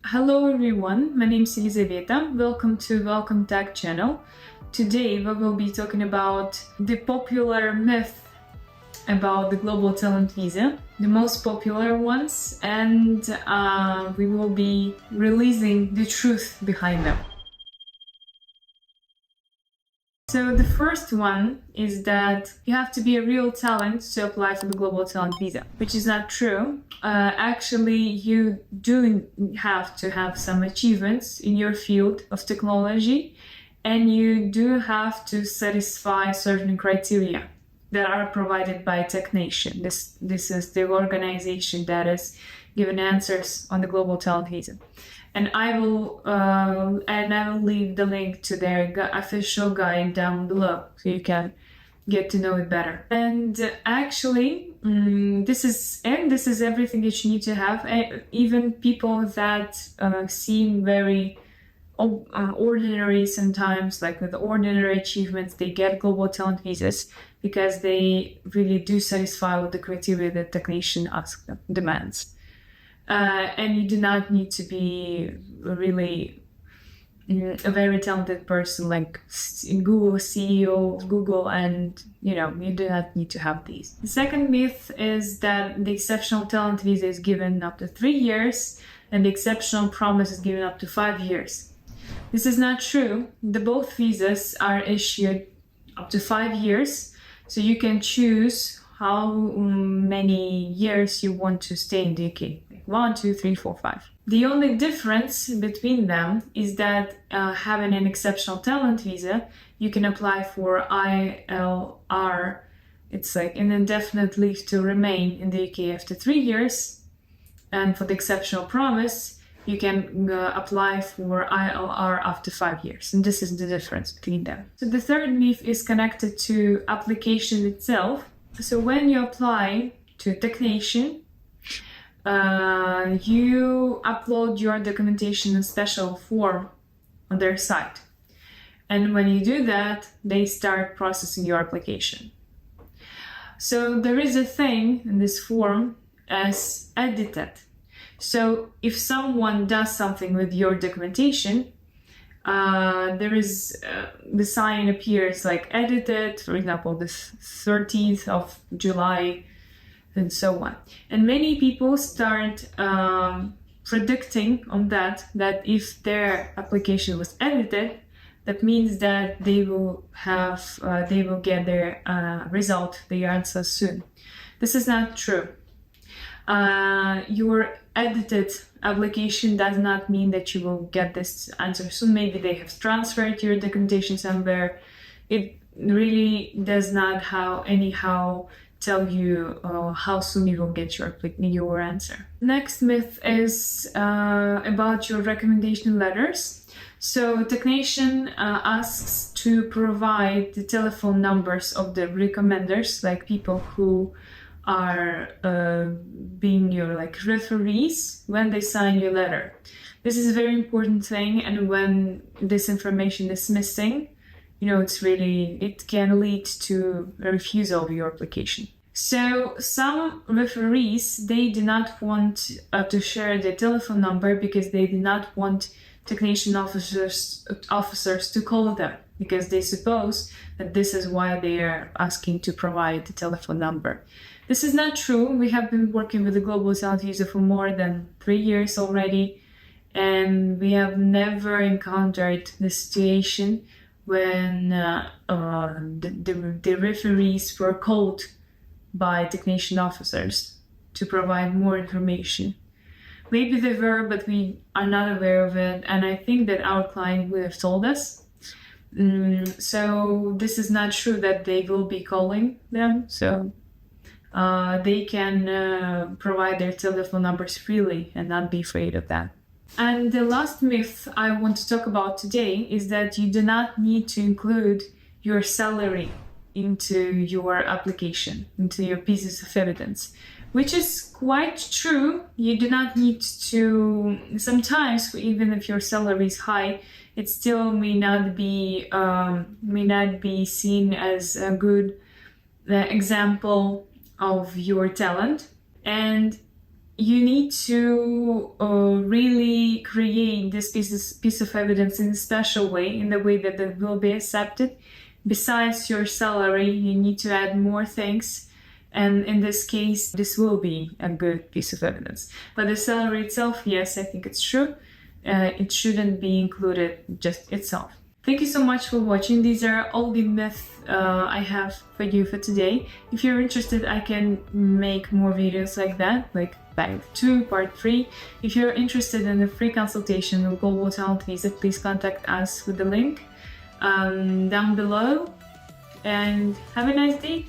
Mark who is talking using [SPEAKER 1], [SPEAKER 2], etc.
[SPEAKER 1] Hello everyone, my name is Elizaveta. Welcome to Welcome Tech channel. Today we will be talking about the popular myth about the global talent visa, the most popular ones, and we will be releasing the truth behind them. So the first one is that you have to be a real talent to apply for the global talent visa, which is not true. Actually, you do have to have some achievements in your field of technology, and you do have to satisfy certain criteria that are provided by TechNation. This is the organization that is giving answers on the global talent visa. And I will leave the link to their official guide down below, so you can get to know it better. And actually, this is everything that you need to have. Even people that seem very ordinary sometimes, like with ordinary achievements, they get global talent visas because they really do satisfy with the criteria that TechNation demands. And you do not need to be really a very talented person like Google CEO of Google, and you do not need to have these. The second myth is that the exceptional talent visa is given up to 3 years and the exceptional promise is given up to 5 years. This is not true. Both visas are issued up to 5 years, so you can choose how many years you want to stay in the UK. 1, 2, 3, 4, 5. The only difference between them is that having an exceptional talent visa, you can apply for ILR. It's like an indefinite leave to remain in the UK after 3 years. And for the exceptional promise, you can apply for ILR after 5 years. And this is the difference between them. So the third myth is connected to application itself. So when you apply to TechNation, you upload your documentation in a special form on their site. And when you do that, they start processing your application. So there is a thing in this form as edited. So if someone does something with your documentation, there is the sign appears like edited, for example, the 13th of July, and so on. And many people start predicting on that if their application was edited, that means that they will get their result, their answer soon. This is not true. Your edited application does not mean that you will get this answer soon. Maybe they have transferred your documentation somewhere. It really does not anyhow tell you how soon you will get your answer. Next myth is about your recommendation letters. So TechNation asks to provide the telephone numbers of the recommenders, like people who are being your referees when they sign your letter. This is a very important thing, and when this information is missing, it can lead to a refusal of your application. So some referees, they do not want to share their telephone number because they do not want TechNation officers to call them, because they suppose that this is why they are asking to provide the telephone number. This is not true. We have been working with the global talent visa for more than 3 years already, and we have never encountered the situation when the referees were called by TechNation officers to provide more information. Maybe they were, but we are not aware of it, and I think that our client would have told us. So this is not true that they will be calling them, so they can provide their telephone numbers freely and not be afraid of that. And the last myth I want to talk about today is that you do not need to include your salary into your application, into your pieces of evidence, which is quite true. You do not need to. Sometimes, even if your salary is high, it still may not be seen as a good example of your talent. And you need to really create this piece of evidence in a special way, in the way that it will be accepted. Besides your salary, you need to add more things. And in this case, this will be a good piece of evidence. But the salary itself, yes, I think it's true. It shouldn't be included just itself. Thank you so much for watching. These are all the myths I have for you for today. If you're interested, I can make more videos like that, like part 2, part 3. If you're interested in a free consultation with Global Talent Visa, please contact us with the link down below. And have a nice day.